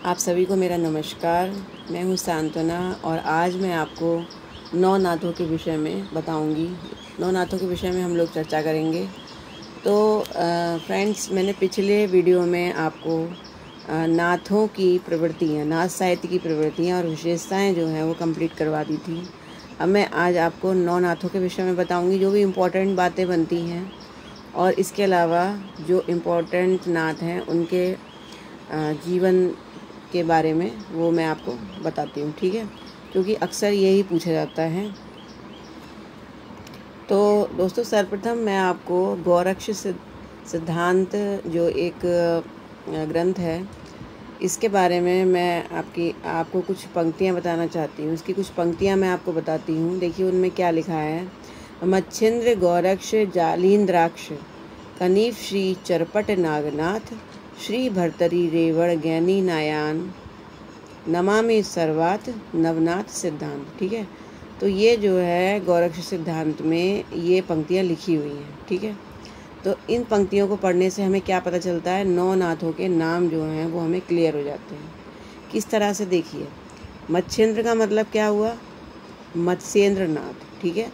आप सभी को मेरा नमस्कार। मैं हूँ सांत्वना और आज मैं आपको नौ नाथों के विषय में बताऊंगी। नौ नाथों के विषय में हम लोग चर्चा करेंगे। तो फ्रेंड्स, मैंने पिछले वीडियो में आपको नाथों की प्रवृत्तियाँ, नाथ साहित्य की प्रवृत्तियाँ और विशेषताएँ जो हैं वो कंप्लीट करवा दी थी। अब मैं आज आपको नौ नाथों के विषय में बताऊंगी, जो भी इम्पोर्टेंट बातें बनती हैं, और इसके अलावा जो इम्पोर्टेंट नाथ हैं उनके जीवन के बारे में वो मैं आपको बताती हूँ, ठीक है, क्योंकि अक्सर यही पूछा जाता है। तो दोस्तों, सर्वप्रथम मैं आपको गौरक्ष सिद्धांत जो एक ग्रंथ है, इसके बारे में मैं आपको कुछ पंक्तियाँ बताना चाहती हूँ। इसकी कुछ पंक्तियाँ मैं आपको बताती हूँ। देखिए उनमें क्या लिखा है। मच्छिंद्र गौरक्ष जालींद्राक्ष कनीफ श्री चरपट नागनाथ श्री भर्तरी रेवण ज्ञानी नायान नमामि सर्वात नवनाथ सिद्धांत। ठीक है, तो ये जो है गौरक्ष सिद्धांत में ये पंक्तियाँ लिखी हुई हैं। ठीक है, तो इन पंक्तियों को पढ़ने से हमें क्या पता चलता है, नौ नाथों के नाम जो हैं वो हमें क्लियर हो जाते हैं। किस तरह से, देखिए, मच्छिंद्र का मतलब क्या हुआ, मत्स्येंद्र नाथ। ठीक है,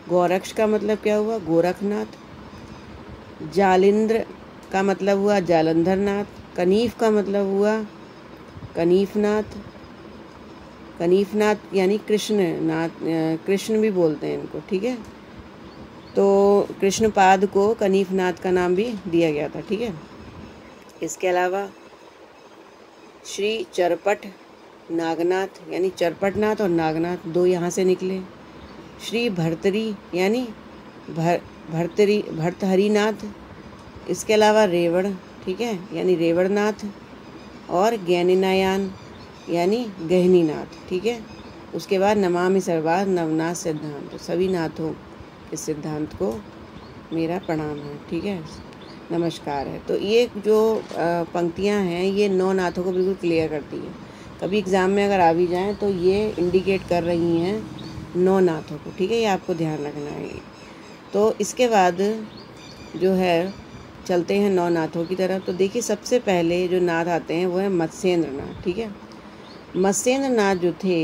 गौरक्ष का मतलब क्या हुआ, गोरखनाथ। जालिंद्र का मतलब हुआ जालंधर नाथ। कनीफ का मतलब हुआ कनीफनाथ। कनीफनाथ यानी कृष्ण नाथ, कृष्ण भी बोलते हैं इनको। ठीक है, तो कृष्णपाद को कनीफनाथ का नाम भी दिया गया था। ठीक है, इसके अलावा श्री चरपट नागनाथ यानी चरपटनाथ और नागनाथ दो यहाँ से निकले। श्री भर्तरी यानी भर्तहरिनाथ। इसके अलावा रेवण, ठीक है, यानी रेवणनाथ, और ज्ञानीनायान यानी गहनीनाथ। ठीक है, उसके बाद नमामि सर्वात नवनाथ सिद्धांत। तो सभी नाथों के सिद्धांत को मेरा प्रणाम है। ठीक है, नमस्कार है। तो ये जो पंक्तियां हैं ये नौ नाथों को बिल्कुल क्लियर करती है। कभी एग्ज़ाम में अगर आ भी जाएँ तो ये इंडिकेट कर रही हैं नौ नाथों को। ठीक है, ये आपको ध्यान रखना है। तो इसके बाद जो है चलते हैं नौ नाथों की तरफ। तो देखिए, सबसे पहले जो नाथ आते हैं वो है मत्स्येंद्र नाथ। ठीक है, मत्स्येंद्र नाथ जो थे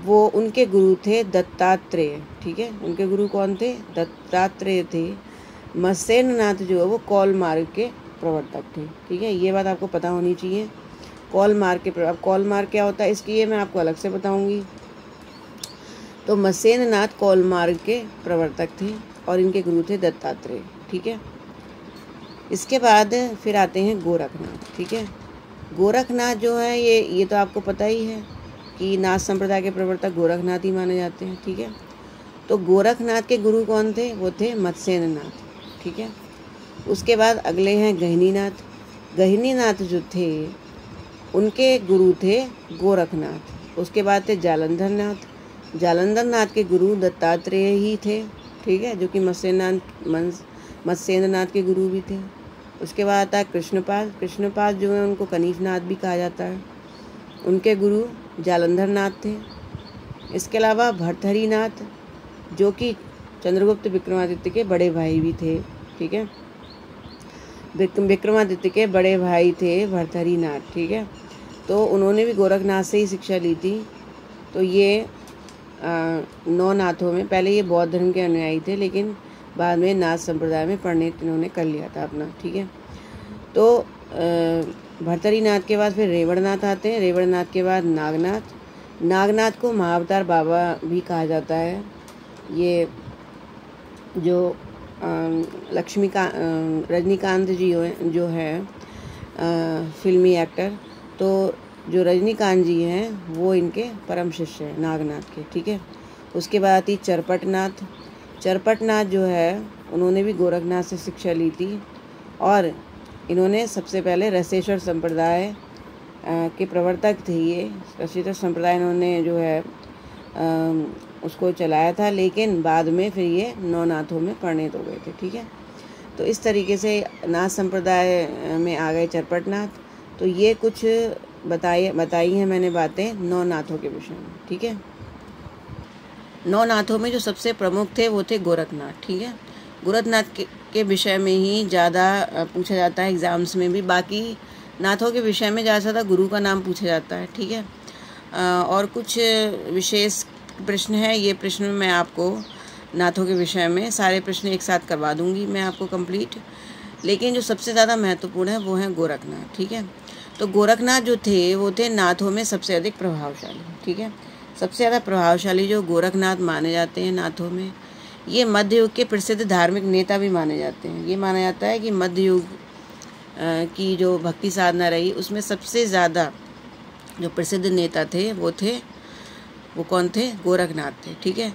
वो उनके गुरु थे दत्तात्रेय। ठीक है, उनके गुरु कौन थे, दत्तात्रेय थे। मत्स्येंद्र नाथ जो है वो कौल मार्ग के प्रवर्तक थे। ठीक है, ये बात आपको पता होनी चाहिए। कौल मार्ग के कौल मार्ग क्या होता है इसकी ये मैं आपको अलग से बताऊंगी। तो मत्स्येंद्र नाथ कौल मार्ग के प्रवर्तक थे और इनके गुरु थे दत्तात्रेय। ठीक है, इसके बाद फिर आते हैं गोरखनाथ। ठीक है, गोरखनाथ जो है ये तो आपको पता ही है कि नाथ संप्रदाय के प्रवर्तक गोरखनाथ ही माने जाते हैं। ठीक है, तो गोरखनाथ के गुरु कौन थे, वो थे मत्स्येंद्र नाथ। ठीक है, उसके बाद अगले हैं गहनीनाथ। गहनीनाथ जो थे उनके गुरु थे गोरखनाथ। उसके बाद थे जालंधर नाथ। जालंधर नाथ के गुरु दत्तात्रेय ही थे। ठीक है, जो कि मत्स्येंद्र नाथ के गुरु भी थे। उसके बाद आता है कृष्णपाद। कृष्णपाद जो है उनको कनीफनाथ भी कहा जाता है। उनके गुरु जालंधर नाथ थे। इसके अलावा भर्तहरिनाथ जो कि चंद्रगुप्त विक्रमादित्य के बड़े भाई भी थे। ठीक है, विक्रमादित्य के बड़े भाई थे भर्तहरिनाथ। ठीक है, तो उन्होंने भी गोरखनाथ से ही शिक्षा ली थी। तो ये नौ नाथों में पहले ये बौद्ध धर्म के अनुयायी थे, लेकिन बाद में नाथ संप्रदाय में पढ़ने इन्होंने कर लिया था अपना। ठीक है, तो भर्तहरिनाथ के बाद फिर रेवणनाथ आते हैं। रेवणनाथ के बाद नागनाथ। नागनाथ को महाअवतार बाबा भी कहा जाता है। ये जो रजनीकांत जी जो है फिल्मी एक्टर, तो जो रजनीकांत जी हैं वो इनके परम शिष्य हैं नागनाथ के। ठीक है, उसके बाद आती चरपटनाथ। चरपटनाथ जो है उन्होंने भी गोरखनाथ से शिक्षा ली थी और इन्होंने सबसे पहले रसेश्वर संप्रदाय के प्रवर्तक थे। ये रसेश्वर संप्रदाय इन्होंने जो है उसको चलाया था, लेकिन बाद में फिर ये नौ नाथों में परिणत हो गए थे। ठीक है, तो इस तरीके से नाथ संप्रदाय में आ गए चरपटनाथ। तो ये कुछ बताई हैं मैंने बातें नौ नाथों के विषय में। ठीक है, नौ नाथों में जो सबसे प्रमुख थे वो थे गोरखनाथ। ठीक है, गोरखनाथ के विषय में ही ज़्यादा पूछा जाता है एग्ज़ाम्स में भी। बाकी नाथों के विषय में ज़्यादा से ज़्यादा गुरु का नाम पूछा जाता है, ठीक है। और कुछ विशेष प्रश्न है, ये प्रश्न मैं आपको नाथों के विषय में सारे प्रश्न एक साथ करवा दूंगी मैं आपको कंप्लीट। लेकिन जो सबसे ज़्यादा महत्वपूर्ण है वो है गोरखनाथ, ठीक है। तो गोरखनाथ जो थे वो थे नाथों में सबसे अधिक प्रभावशाली, ठीक है। सबसे ज़्यादा प्रभावशाली जो गोरखनाथ माने जाते हैं नाथों में, ये मध्य युग के प्रसिद्ध धार्मिक नेता भी माने जाते हैं। ये माना जाता है कि मध्य युग की जो भक्ति साधना रही उसमें सबसे ज़्यादा जो प्रसिद्ध नेता थे वो कौन थे? गोरखनाथ थे, ठीक है।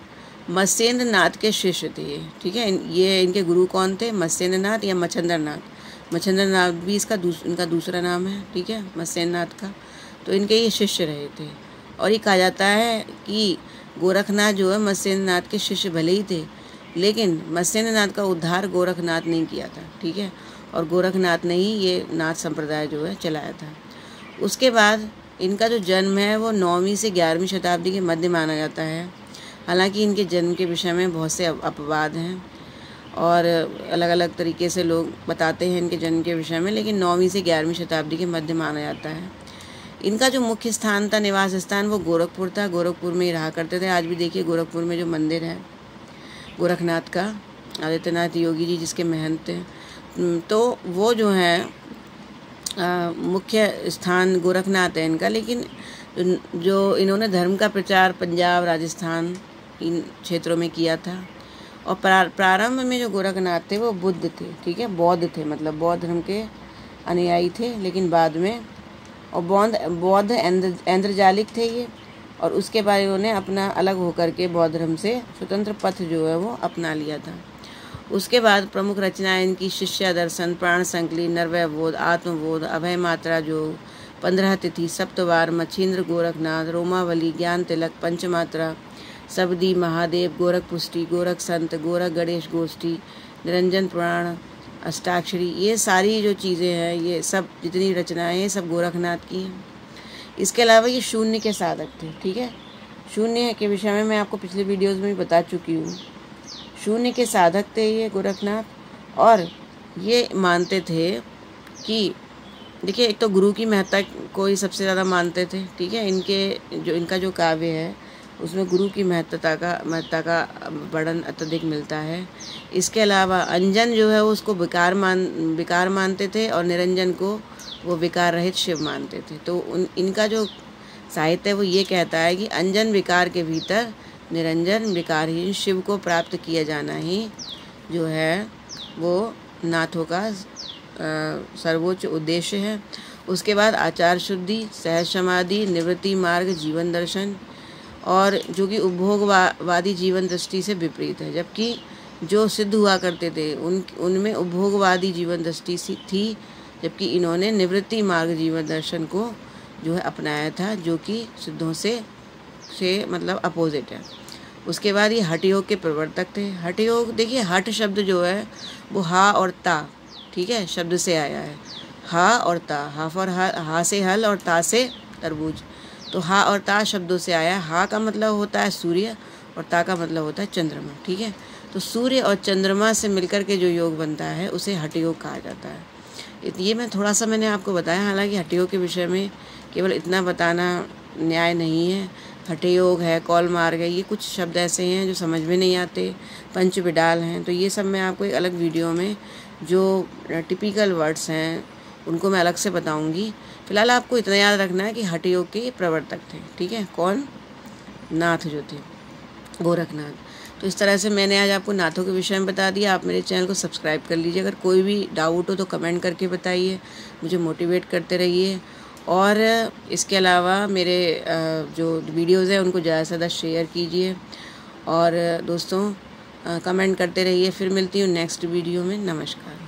मत्स्येंद्र नाथ के शिष्य थे ये, ठीक है। ये इनके गुरु कौन थे? मत्स्येंद्र नाथ या मच्छंद्र नाथ। मच्छंद्र नाथ भी इनका दूसरा नाम है, ठीक है, मत्स्येंद्र नाथ का। तो इनके ये शिष्य रहे थे और ये कहा जाता है कि गोरखनाथ जो है मत्स्येंद्र नाथ के शिष्य भले ही थे, लेकिन मत्स्येंद्र नाथ का उद्धार गोरखनाथ ने किया था, ठीक है। और गोरखनाथ ने ही ये नाथ संप्रदाय जो है चलाया था। उसके बाद इनका जो जन्म है वो 9वीं से 11वीं शताब्दी के मध्य माना जाता है। हालांकि इनके जन्म के विषय में बहुत से अपवाद हैं और अलग अलग तरीके से लोग बताते हैं इनके जन्म के विषय में, लेकिन 9वीं से 11वीं शताब्दी के मध्य माना जाता है। इनका जो मुख्य स्थान था, निवास स्थान, वो गोरखपुर था। गोरखपुर में ही रहा करते थे। आज भी देखिए गोरखपुर में जो मंदिर है गोरखनाथ का, आदित्यनाथ योगी जी जिसके महंत हैं, तो वो जो है मुख्य स्थान गोरखनाथ है इनका। लेकिन जो इन्होंने धर्म का प्रचार पंजाब, राजस्थान इन क्षेत्रों में किया था। और प्रारंभ में जो गोरखनाथ थे वो बुद्ध थे, ठीक है, बौद्ध थे, मतलब बौद्ध धर्म के अनुयायी थे। लेकिन बाद में और बौद्ध ऐन्द्रजालिक थे ये, और उसके बाद इन्होंने अपना अलग होकर के बौद्ध धर्म से स्वतंत्र पथ जो है वो अपना लिया था। उसके बाद प्रमुख रचनाएं इनकी शिष्या दर्शन, प्राण संकली, नरवय बोध, आत्मबोध, अभय मात्रा जो 15 तिथि, सप्तवार, मच्छिंद्र गोरखनाथ, रोमावली, ज्ञान तिलक, पंचमात्रा, सबदी, महादेव, गोरख पुष्टि, गोरख संत, गोरख गणेश गोष्ठी, निरंजन पुराण, अष्टाक्षरी, ये सारी जो चीज़ें हैं, ये सब जितनी रचनाएं हैं सब गोरखनाथ की हैं। इसके अलावा ये शून्य के साधक थे, ठीक है। शून्य के विषय में मैं आपको पिछले वीडियोज़ में भी बता चुकी हूँ। शून्य के साधक थे ये गोरखनाथ, और ये मानते थे कि देखिए, एक तो गुरु की महत्ता को ही सबसे ज़्यादा मानते थे, ठीक है। इनका जो काव्य है उसमें गुरु की महत्ता का वर्णन अत्यधिक मिलता है। इसके अलावा अंजन जो है उसको विकार मानते थे, और निरंजन को वो विकार रहित शिव मानते थे। तो इनका जो साहित्य है वो ये कहता है कि अंजन विकार के भीतर, निरंजन विकारहीन शिव को प्राप्त किया जाना ही जो है वो नाथों का सर्वोच्च उद्देश्य है। उसके बाद आचार शुद्धि, सहज समाधि, निवृत्ति मार्ग, जीवन दर्शन, और जो कि उपभोगवादी जीवन दृष्टि से विपरीत है। जबकि जो सिद्ध हुआ करते थे उनमें उपभोगवादी जीवन दृष्टि थी, जबकि इन्होंने निवृत्ति मार्ग जीवन दर्शन को जो है अपनाया था, जो कि सिद्धों से मतलब अपोजिट है। उसके बाद ये हठ योग के प्रवर्तक थे। हठ योग, देखिए हठ शब्द जो है वो हा और ता, ठीक है, शब्द से आया है। हा और ता, हा से हल और ता से तरबूज। तो हा और ता शब्दों से आया है। हा का मतलब होता है सूर्य और ता का मतलब होता है चंद्रमा, ठीक है। तो सूर्य और चंद्रमा से मिलकर के जो योग बनता है उसे हठ योग कहा जाता है। ये मैंने आपको बताया। हालांकि हठ योग के विषय में केवल इतना बताना न्याय नहीं है। हठ योग है, कौल मार्ग है, ये कुछ शब्द ऐसे हैं जो समझ में नहीं आते, पंच विडाल हैं। तो ये सब मैं आपको एक अलग वीडियो में जो टिपिकल वर्ड्स हैं उनको मैं अलग से बताऊंगी। फिलहाल आपको इतना याद रखना है कि हठ योग के प्रवर्तक थे, ठीक है, कौन? नाथ जो थे, गोरखनाथ। तो इस तरह से मैंने आज आपको नाथों के विषय में बता दिया। आप मेरे चैनल को सब्सक्राइब कर लीजिए। अगर कोई भी डाउट हो तो कमेंट करके बताइए, मुझे मोटिवेट करते रहिए। और इसके अलावा मेरे जो वीडियोज़ हैं उनको ज़्यादा से ज़्यादा शेयर कीजिए, और दोस्तों कमेंट करते रहिए। फिर मिलती हूँ नेक्स्ट वीडियो में। नमस्कार।